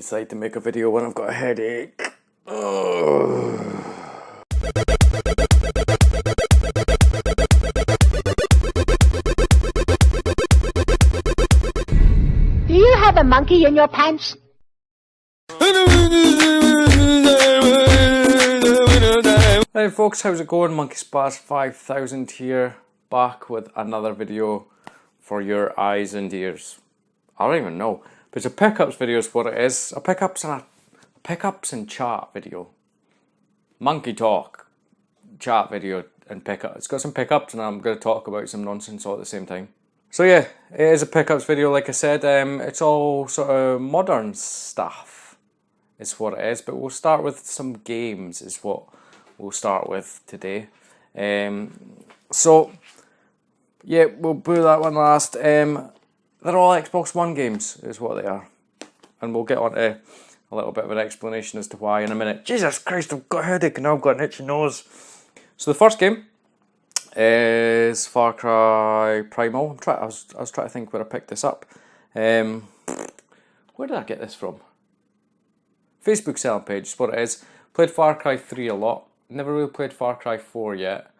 decide to make a video when I've got a headache. Ugh. Do you have a monkey in your pants? Hey folks, how's it going? Monkey Spas 5000 here, back with another video for your eyes and ears. I don't even know, but it's a pickups video is what it is. A pickups and chat video. MonkeyTalk chat video and pickup. It's got some pickups and I'm going to talk about some nonsense all at the same time. So yeah, it is a pickups video like I said. It's all sort of modern stuff is what it is, but we'll start with some games is what we'll start with today. So yeah, we'll do that one last. They're all Xbox One games is what they are, and we'll get on to a little bit of an explanation as to why in a minute. Jesus Christ, I've got a headache and now I've got an itchy nose. So the first game is Far Cry Primal. I was trying to think where I picked this up. Where did I get this from? Facebook selling page is what it is. Played Far Cry 3 a lot. Never really played Far Cry 4 yet,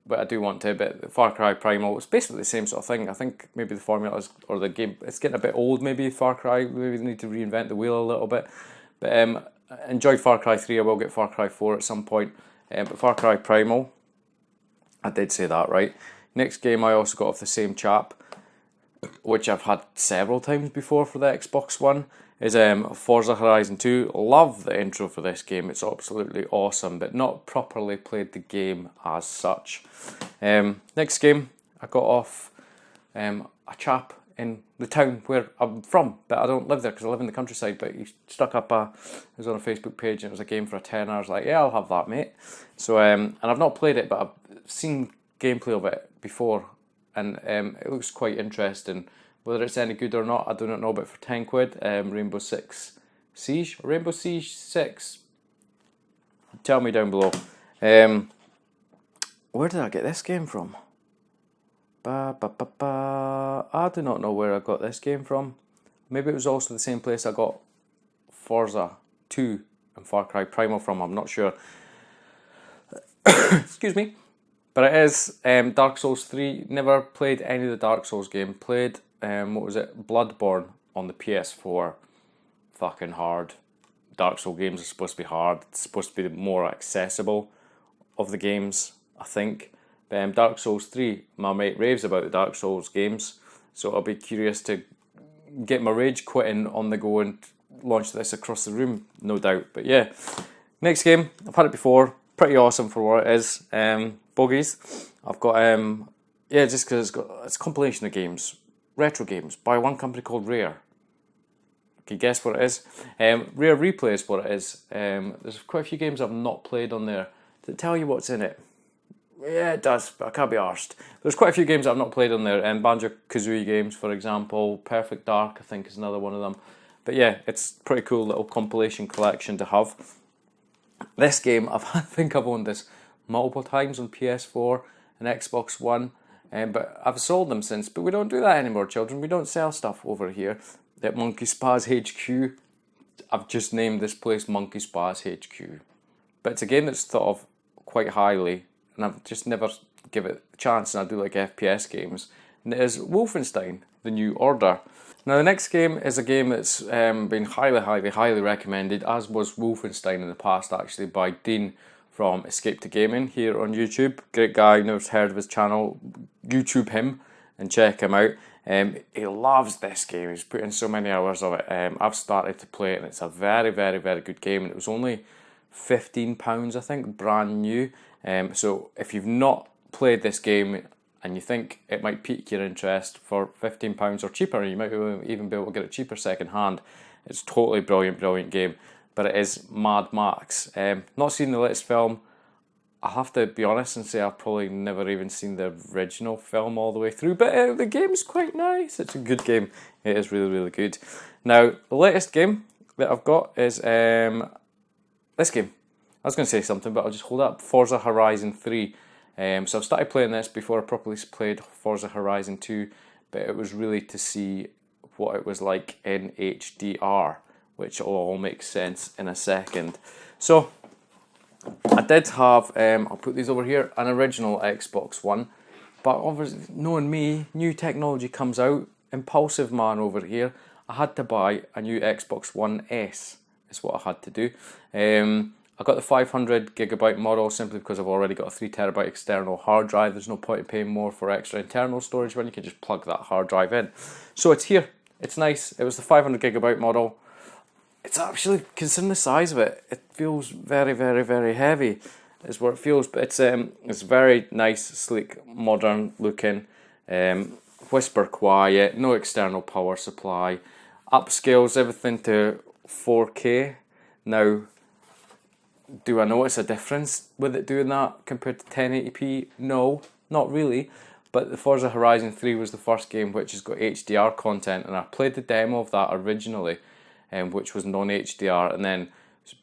but I do want to. But Far Cry Primal, it's basically the same sort of thing. I think maybe the formula is, or the game, it's getting a bit old maybe, Far Cry. Maybe they need to reinvent the wheel a little bit. But I enjoyed Far Cry 3. I will get Far Cry 4 at some point. But Far Cry Primal, I did say that right. Next game I also got off the same chap, which I've had several times before for the Xbox One, is Forza Horizon 2. Love the intro for this game, it's absolutely awesome, but not properly played the game as such. Next game I got off a chap in the town where I'm from, but I don't live there because I live in the countryside, but he stuck up it was on a Facebook page and it was a game for a tenner. I was like, yeah, I'll have that, mate. So and I've not played it, but I've seen gameplay of it before, and it looks quite interesting. Whether it's any good or not, I do not know, but for 10 quid, Rainbow Six Siege, or Rainbow Siege 6, tell me down below. Where did I get this game from? I do not know where I got this game from. Maybe it was also the same place I got Forza 2 and Far Cry Primal from, I'm not sure. Excuse me. But it is Dark Souls 3. Never played any of the Dark Souls game. Played, what was it? Bloodborne on the PS4. Fucking hard. Dark Souls games are supposed to be hard. It's supposed to be more accessible of the games, I think. But Dark Souls 3, my mate raves about the Dark Souls games. So I'll be curious to get my rage quitting on the go and launch this across the room, no doubt. But yeah, next game, I've had it before. Pretty awesome for what it is. Bogies. I've got yeah, just because it's a compilation of games, retro games by one company called Rare. Can you guess what it is? Rare Replay is what it is. There's quite a few games I've not played on there. Does it tell you what's in it? Yeah, it does, but I can't be arsed. There's quite a few games I've not played on there. Banjo-Kazooie games, for example. Perfect Dark, I think, is another one of them. But yeah, it's a pretty cool little compilation collection to have. This game, I think I've owned this multiple times on PS4 and Xbox One, but I've sold them since. But we don't do that anymore, children. We don't sell stuff over here at Monkey Spas HQ. I've just named this place Monkey Spas HQ. But it's a game that's thought of quite highly, and I've just never give it a chance, and I do like FPS games. And it is Wolfenstein: The New Order. Now the next game is a game that's been highly recommended, as was Wolfenstein in the past actually, by Dean from Escape to Gaming here on YouTube. Great guy, never heard of his channel. YouTube him and check him out. He loves this game, he's put in so many hours of it. I've started to play it and it's a very good game, and it was only £15 I think, brand new. So if you've not played this game and you think it might pique your interest, for £15 or cheaper, you might even be able to get it cheaper second hand. It's totally brilliant game, but it is Mad Max. Not seen the latest film. I'll have to be honest and say I've probably never even seen the original film all the way through, but the game's quite nice. It's a good game. It is really good. Now, the latest game that I've got is this game. I was going to say something, but I'll just hold up. Forza Horizon 3. So I've started playing this before I properly played Forza Horizon 2, but it was really to see what it was like in HDR, which will all make sense in a second. So I did have, I'll put these over here, an original Xbox One, but obviously, knowing me, new technology comes out, impulsive man over here, I had to buy a new Xbox One S, is what I had to do. I got the 500GB model simply because I've already got a 3TB external hard drive. There's no point in paying more for extra internal storage when you can just plug that hard drive in. So it's here, it's nice, it was the 500GB model. It's actually, considering the size of it, it feels very, very, very heavy, is what it feels. But it's very nice, sleek, modern looking, whisper quiet, no external power supply, upscales everything to 4K. Now, do I notice a difference with it doing that compared to 1080p? No, not really. But the Forza Horizon 3 was the first game which has got HDR content, and I played the demo of that originally, which was non-HDR, and then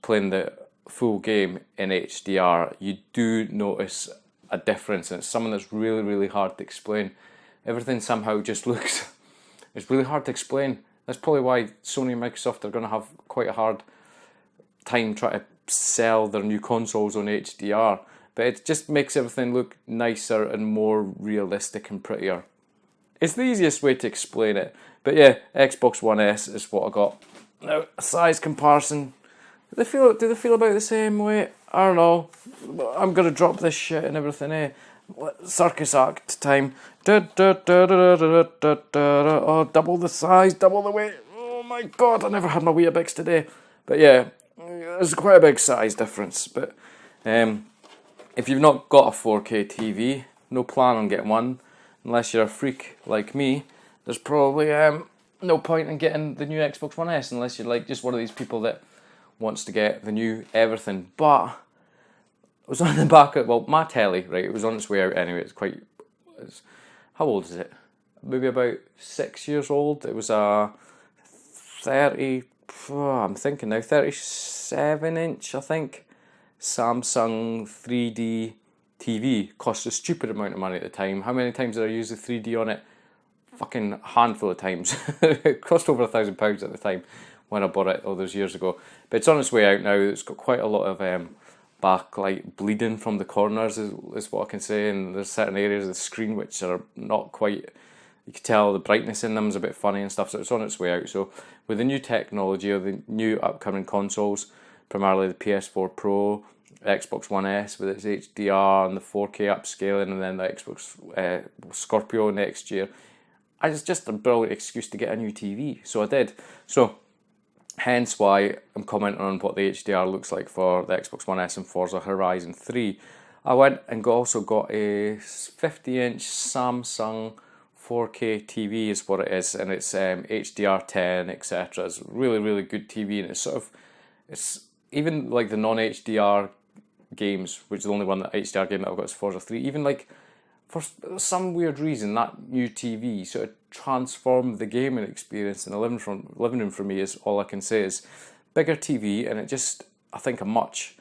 playing the full game in HDR, you do notice a difference, and it's something that's really, really hard to explain. Everything somehow just looks, it's really hard to explain. That's probably why Sony and Microsoft are going to have quite a hard time trying to sell their new consoles on HDR, but it just makes everything look nicer and more realistic and prettier. It's the easiest way to explain it. But yeah, Xbox One S is what I got. Now, size comparison, do they feel about the same way? I don't know. I'm gonna drop this shit and everything, eh? Circus act time. Oh, double the size, double the weight. Oh my god, I never had my Weetabix today. But yeah, there's quite a big size difference. But if you've not got a 4K TV, no plan on getting one, unless you're a freak like me, there's probably no point in getting the new Xbox One S unless you're like just one of these people that wants to get the new everything. But it was on the back of, well, my telly, right, it was on its way out anyway. How old is it? Maybe about 6 years old. It was a 37-inch, I think, Samsung 3D TV. Cost a stupid amount of money at the time. How many times did I use the 3D on it? Fucking handful of times. It cost over £1,000 at the time when I bought it all those years ago. But it's on its way out now. It's got quite a lot of backlight bleeding from the corners is what I can say, and there's certain areas of the screen which are not quite, you can tell the brightness in them is a bit funny and stuff, so it's on its way out. So with the new technology of the new upcoming consoles, primarily the PS4 Pro, Xbox One S with its HDR and the 4K upscaling, and then the Xbox Scorpio next year, it's just a brilliant excuse to get a new TV, so I did. So hence why I'm commenting on what the HDR looks like for the Xbox One S and Forza Horizon 3. I went and also got a 50-inch Samsung 4K TV is what it is, and it's HDR10, etc. It's really, really good TV, and it's even like the non-HDR games, which is the only one that HDR game that I've got is Forza 3, even like for some weird reason that new TV sort of transformed the gaming experience in the living room for me, is all I can say. Is bigger TV, and it just, I think, a much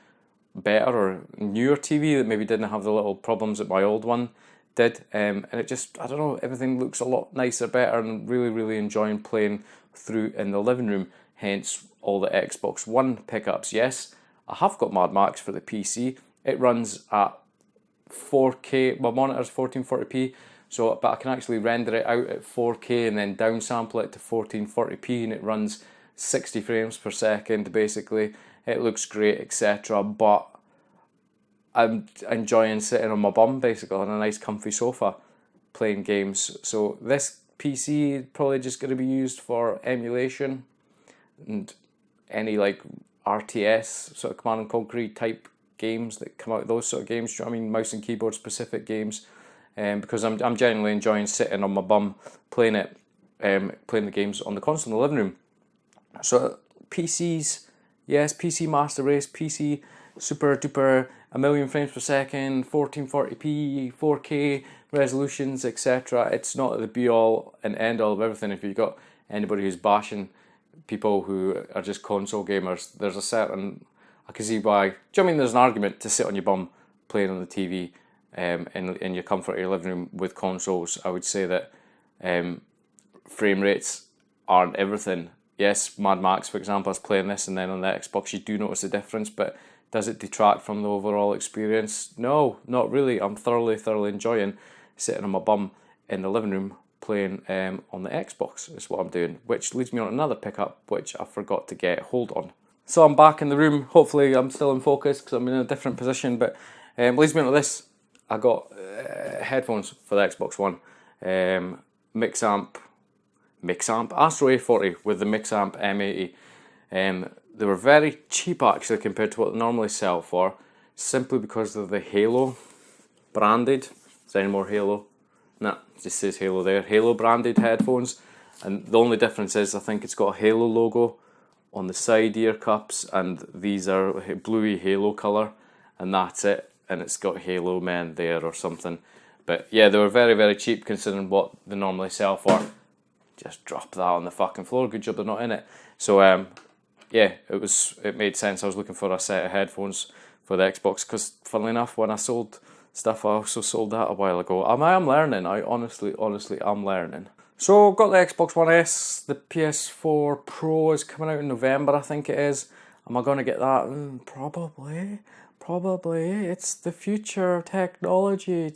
better or newer TV that maybe didn't have the little problems that my old one did, and it just, I don't know, everything looks a lot nicer, better, and really, really enjoying playing through in the living room, hence all the Xbox One pickups. Yes, I have got Mad Max for the PC. It runs at 4K, my monitor's 1440p, so, but I can actually render it out at 4K and then downsample it to 1440p, and it runs 60 frames per second basically. It looks great, etc. But I'm enjoying sitting on my bum basically on a nice comfy sofa playing games. So this PC is probably just going to be used for emulation and any like RTS, sort of Command and Conquer type games that come out, those sort of games, I mean mouse and keyboard specific games, because I'm genuinely enjoying sitting on my bum playing the games on the console in the living room. So PCs, yes, PC Master Race, PC super duper, 1,000,000 frames per second, 1440p, 4K resolutions, etc. It's not the be all and end all of everything. If you've got anybody who's bashing people who are just console gamers, there's a certain, I can see why. Do you know what I mean? There's an argument to sit on your bum playing on the TV in your comfort of your living room with consoles. I would say that frame rates aren't everything. yes, Mad Max, for example, I was playing this, and then on the Xbox you do notice the difference, but does it detract from the overall experience? No, not really. I'm thoroughly enjoying sitting on my bum in the living room playing on the Xbox is what I'm doing, which leads me on another pickup, which I forgot to get hold on. So I'm back in the room. Hopefully I'm still in focus because I'm in a different position, but leads me on to this. I got headphones for the Xbox One. Mixamp Astro A40 with the Mixamp M80. They were very cheap actually compared to what they normally sell for, simply because of the Halo branded. Is there any more Halo? No, it just says Halo there. Halo branded headphones, and the only difference is I think it's got a Halo logo on the side ear cups, and these are bluey Halo colour, and that's it. And it's got Halo Men there or something. But yeah, they were very cheap considering what they normally sell for. Just drop that on the fucking floor. Good job they're not in it. So yeah, it made sense. I was looking for a set of headphones for the Xbox because, funnily enough, when I sold stuff, I also sold that a while ago. I am learning. I honestly am learning. So got the Xbox One S. The PS4 Pro is coming out in November, I think it is. Am I going to get that? Probably. It's the future technology.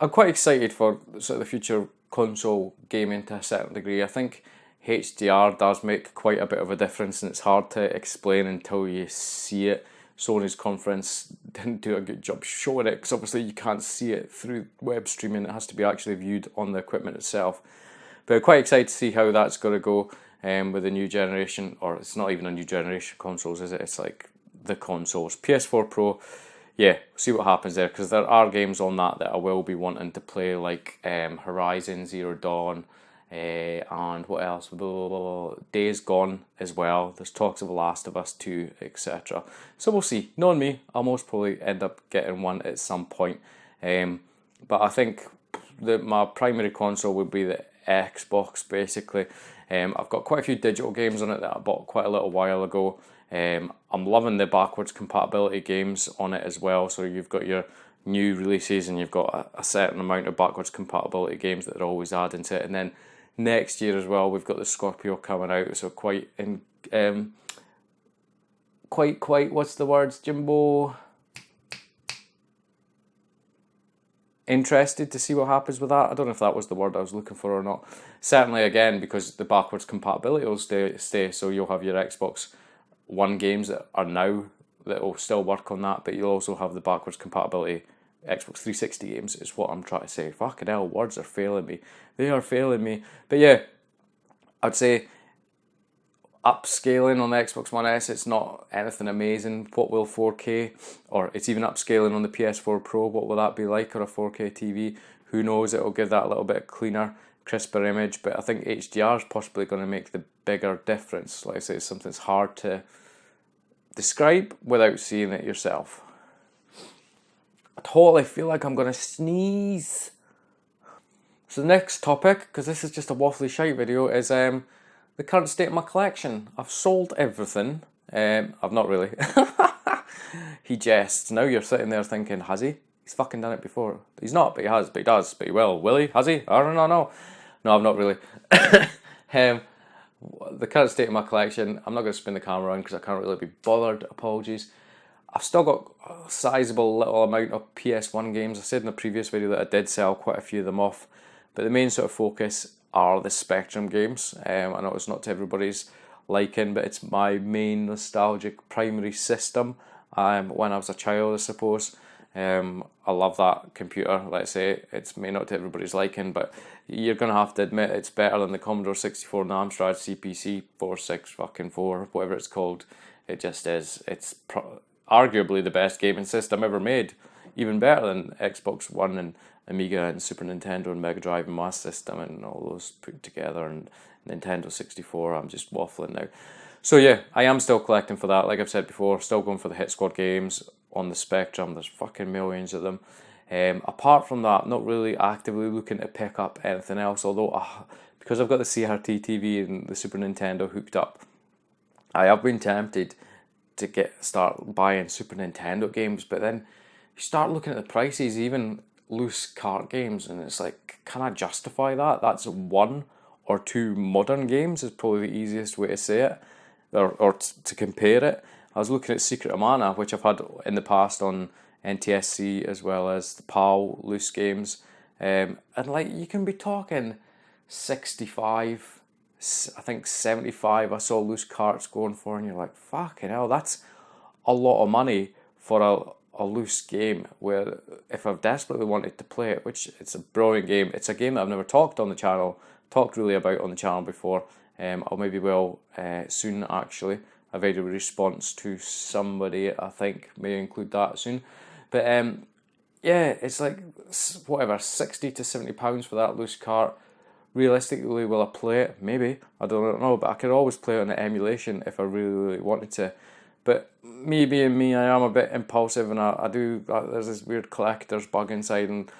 I'm quite excited for sort of the future console gaming to a certain degree. I think HDR does make quite a bit of a difference, and it's hard to explain until you see it. Sony's conference didn't do a good job showing it because obviously you can't see it through web streaming. It has to be actually viewed on the equipment itself. But I'm quite excited to see how that's going to go with the new generation, or it's not even a new generation consoles, is it? It's like the consoles. PS4 Pro, yeah, see what happens there, because there are games on that I will be wanting to play, like Horizon Zero Dawn, and what else? Days Gone as well. There's talks of The Last of Us 2, etc. So we'll see. Knowing me, I'll most probably end up getting one at some point. But I think my primary console would be the Xbox, basically. I've got quite a few digital games on it that I bought quite a little while ago. I'm loving the backwards compatibility games on it as well. So you've got your new releases and you've got a certain amount of backwards compatibility games that are always adding to it. And then next year as well, we've got the Scorpio coming out. So quite what's the words, Jimbo? Interested to see what happens with that. I don't know if that was the word I was looking for or not. Certainly, again, because the backwards compatibility will stay, so you'll have your Xbox One games that are now that will still work on that, but you'll also have the backwards compatibility Xbox 360 games, is what I'm trying to say. Fucking hell, words are failing me. They are failing me. But yeah, I'd say upscaling on the Xbox One S, it's not anything amazing. What will 4K, or it's even upscaling on the PS4 Pro, what will that be like, or a 4K TV? Who knows, it'll give that a little bit cleaner, crisper image, but I think HDR is possibly going to make the bigger difference. Like I say, it's something that's hard to describe without seeing it yourself. I totally feel like I'm going to sneeze. So the next topic, because this is just a waffly shite video, is the current state of my collection. I've sold everything. I've not really. He jests. Now you're sitting there thinking, has he? He's fucking done it before. He's not, but he has, but he does, but he will. Will he? Has he? I don't know. No, I've not really. The current state of my collection, I'm not going to spin the camera around because I can't really be bothered. Apologies. I've still got a sizable little amount of PS1 games. I said in the previous video that I did sell quite a few of them off, but the main sort of focus are the Spectrum games. I know it's not to everybody's liking, but it's my main nostalgic primary system when I was a child, I suppose. I love that computer. Let's say it's may not to everybody's liking, but you're gonna have to admit it's better than the Commodore 64 and Amstrad CPC 46 4, whatever it's called. It just is. It's arguably the best gaming system ever made, even better than Xbox One and Amiga and Super Nintendo and Mega Drive and Master System and all those put together, and Nintendo 64. I'm just waffling now. So yeah, I am still collecting for that. Like I've said before, still going for the Hit Squad games on the Spectrum. There's fucking millions of them. Apart from that, not really actively looking to pick up anything else, although because I've got the CRT TV and the Super Nintendo hooked up, I have been tempted to start buying Super Nintendo games, but then you start looking at the prices, even loose cart games, and it's like, can I justify that? That's one or two modern games is probably the easiest way to say it, or to compare it. I was looking at Secret of Mana, which I've had in the past on NTSC as well as the PAL loose games, and like you can be talking 65, I think 75 I saw loose carts going for, and you're like, fucking hell, that's a lot of money for a loose game, where if I've desperately wanted to play it, which it's a brilliant game, it's a game that I've never talked really about on the channel before. I'll maybe will soon actually. A video response to somebody I think may include that soon. But yeah, it's like whatever, £60 to £70 for that loose cart. Realistically, will I play it? Maybe. I don't know, but I could always play it on the emulation if I really wanted to. But me being me, I am a bit impulsive, and I do. There's this weird collector's bug inside, and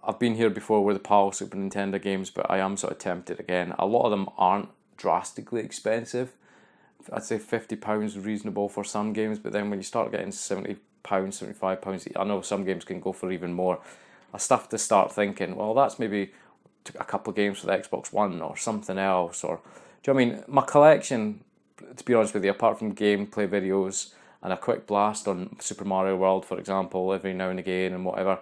I've been here before with the PAL Super Nintendo games, but I am sort of tempted again. A lot of them aren't drastically expensive. I'd say £50 is reasonable for some games, but then when you start getting £70, £75, I know some games can go for even more. I start to start thinking, well, that's maybe a couple of games for the Xbox One or something else. Or do you know what I mean? My collection, to be honest with you, apart from gameplay videos and a quick blast on Super Mario World, for example, every now and again and whatever,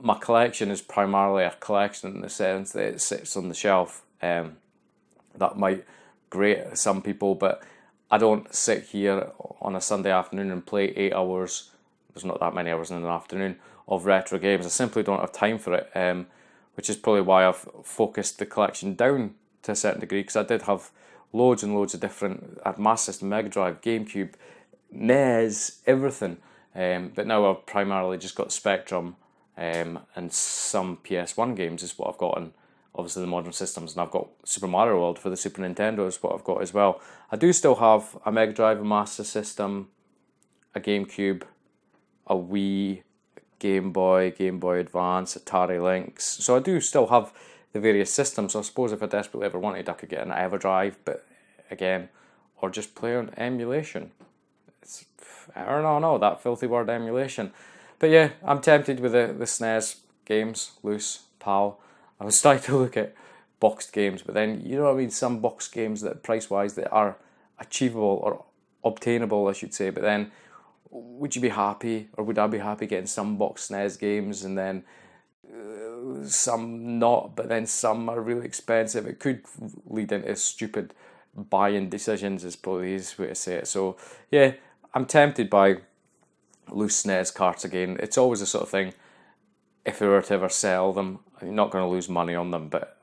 my collection is primarily a collection in the sense that it sits on the shelf. That might grate some people, but I don't sit here on a Sunday afternoon and play 8 hours, there's not that many hours in an afternoon, of retro games. I simply don't have time for it, which is probably why I've focused the collection down to a certain degree, because I did have loads and loads of different, I had Master System, Mega Drive, GameCube, NES, everything, but now I've primarily just got Spectrum and some PS1 games is what I've got on obviously the modern systems, and I've got Super Mario World for the Super Nintendo is what I've got as well. I do still have a Mega Drive, a Master System, a GameCube, a Wii, Game Boy Advance, Atari Lynx. So I do still have the various systems. So I suppose if I desperately ever wanted, I could get an EverDrive, but again, or just play on emulation. I don't know, that filthy word emulation. But yeah, I'm tempted with the SNES games, loose, PAL. I was starting to look at boxed games, but then, you know what I mean, some boxed games that price-wise that are achievable or obtainable, I should say, but then would you be happy, or would I be happy getting some boxed SNES games and then some not, but then some are really expensive? It could lead into stupid buying decisions is probably the easiest way to say it. So yeah, I'm tempted by loose SNES carts again. It's always the sort of thing, if we were to ever sell them, you're not going to lose money on them, but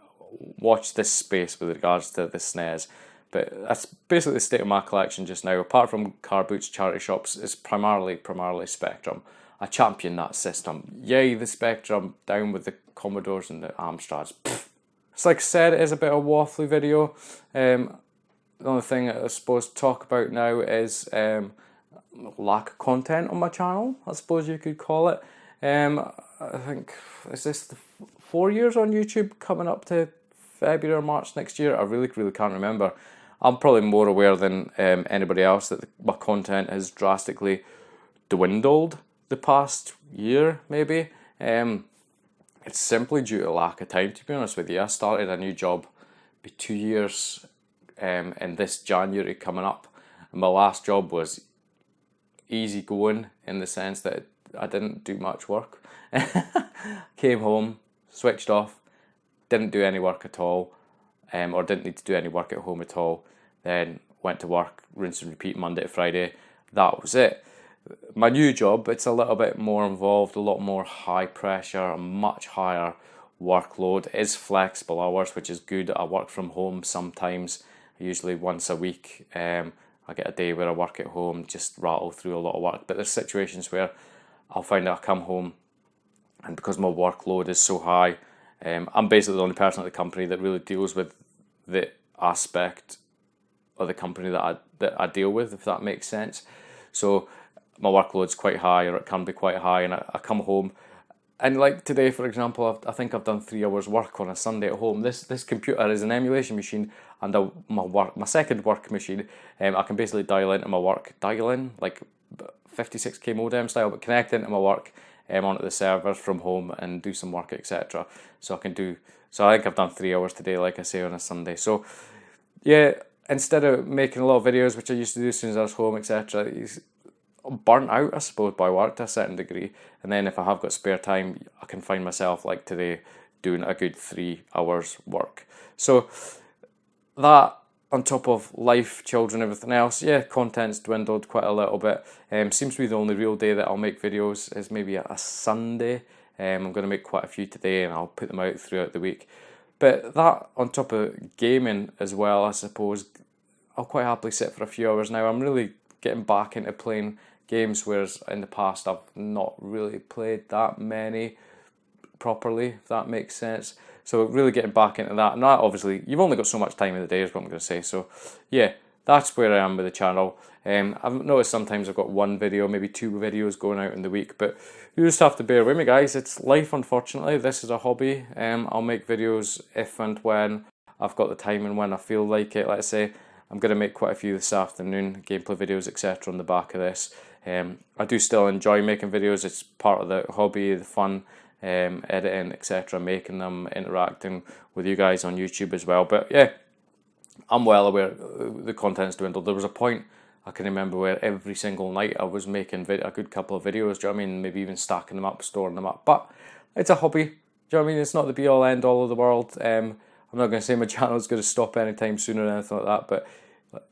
watch this space with regards to the SNES. But that's basically the state of my collection just now. Apart from car boots, charity shops, it's primarily Spectrum. I champion that system. Yay, the Spectrum, down with the Commodores and the Amstrads. Pfft. It's like I said, it is a bit of a waffly video. The only thing I suppose to talk about now is lack of content on my channel, I suppose you could call it. I think, is this the 4 years on YouTube, coming up to February or March next year? I really can't remember. I'm probably more aware than anybody else that my content has drastically dwindled the past year, maybe. It's simply due to lack of time, to be honest with you. I started a new job, be 2 years in this January coming up, and my last job was easy going in the sense that I didn't do much work. Came home, switched off, didn't do any work at all, or didn't need to do any work at home at all. Then went to work, rinse and repeat Monday to Friday. That was it. My new job, it's a little bit more involved, a lot more high pressure, a much higher workload. It is flexible hours, which is good. I work from home sometimes, usually once a week. I get a day where I work at home, just rattle through a lot of work. But there's situations where I'll find that I come home, and because my workload is so high, I'm basically the only person at the company that really deals with the aspect of the company that I deal with, if that makes sense. So my workload's quite high, or it can be quite high, and I come home, and like today, for example, I think I've done 3 hours work on a Sunday at home. This computer is an emulation machine, and my second work machine. I can basically dial into my work, like 56k modem style, but connect into my work onto the servers from home and do some work, etc. So I think I've done 3 hours today, like I say, on a Sunday. So yeah, instead of making a lot of videos, which I used to do as soon as I was home, etc., I'm burnt out, I suppose, by work to a certain degree. And then if I have got spare time, I can find myself, like today, doing a good 3 hours work. So that, on top of life, children, everything else, yeah, content's dwindled quite a little bit. Seems to be the only real day that I'll make videos is maybe a Sunday. I'm going to make quite a few today, and I'll put them out throughout the week. But that, on top of gaming as well, I suppose, I'll quite happily sit for a few hours now. I'm really getting back into playing games, whereas in the past I've not really played that many properly, if that makes sense. So really getting back into that. And that, obviously, you've only got so much time in the day, is what I'm going to say. So yeah, that's where I am with the channel. I've noticed sometimes I've got one video, maybe 2 videos going out in the week, but you just have to bear with me, guys. It's life, unfortunately. This is a hobby. I'll make videos if and when I've got the time and when I feel like it. Let's say I'm going to make quite a few this afternoon, gameplay videos, etc. on the back of this. I do still enjoy making videos. It's part of the hobby, the fun, editing, etc., making them, interacting with you guys on YouTube as well. But yeah, I'm well aware the content's dwindled. There was a point I can remember where every single night I was making a good couple of videos, do you know what I mean? Maybe even stacking them up, storing them up. But it's a hobby, do you know what I mean? It's not the be all end all of the world. I'm not going to say my channel's going to stop anytime soon or anything like that, but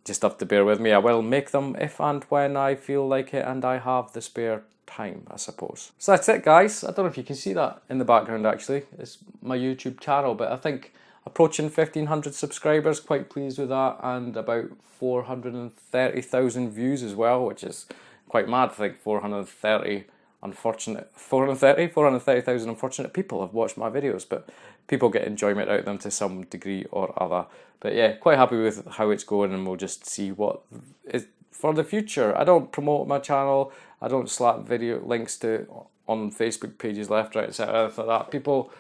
just have to bear with me. I will make them if and when I feel like it and I have the spare time, I suppose. So that's it, guys. I don't know if you can see that in the background, actually. It's my YouTube channel, but I think approaching 1,500 subscribers, quite pleased with that, and about 430,000 views as well, which is quite mad. I think 430,000 unfortunate people have watched my videos, but people get enjoyment out of them to some degree or other. But yeah, quite happy with how it's going, and we'll just see what is for the future. I don't promote my channel. I don't slap video links to on Facebook pages left, right, etc. like that. People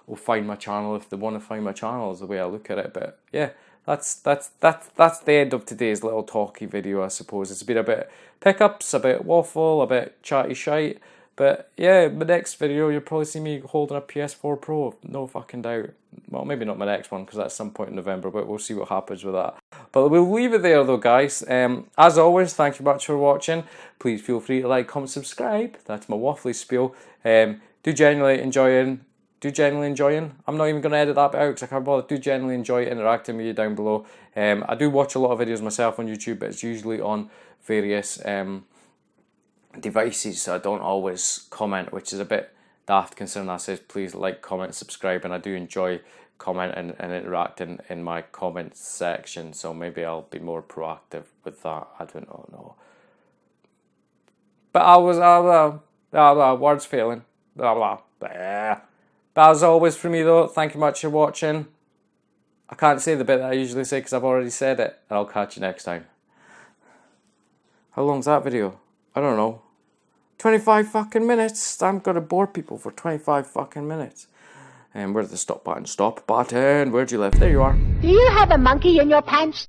will find my channel if they want to find my channel, is the way I look at it. But yeah, that's the end of today's little talky video, I suppose. It's been a bit pickups, a bit waffle, a bit chatty shite. But yeah, my next video, you'll probably see me holding a PS4 Pro, no fucking doubt. Well, maybe not my next one, because that's some point in November, but we'll see what happens with that. But we'll leave it there though, guys. As always, thank you much for watching. Please feel free to like, comment, subscribe. That's my waffly spiel. Do genuinely enjoying. I'm not even going to edit that bit out because I can't bother. Do genuinely enjoy interacting with you down below. I do watch a lot of videos myself on YouTube, but it's usually on various devices, so I don't always comment, which is a bit daft considering that says please like, comment, subscribe, and I do enjoy commenting and interacting in my comments section, so maybe I'll be more proactive with that. I don't know. But words failing. But as always for me though, thank you much for watching. I can't say the bit that I usually say because I've already said it, and I'll catch you next time. How long's that video? I don't know. 25 fucking minutes. I'm gonna bore people for 25 fucking minutes. And where's the stop button? Stop button. Where'd you live? There you are. Do you have a monkey in your pants?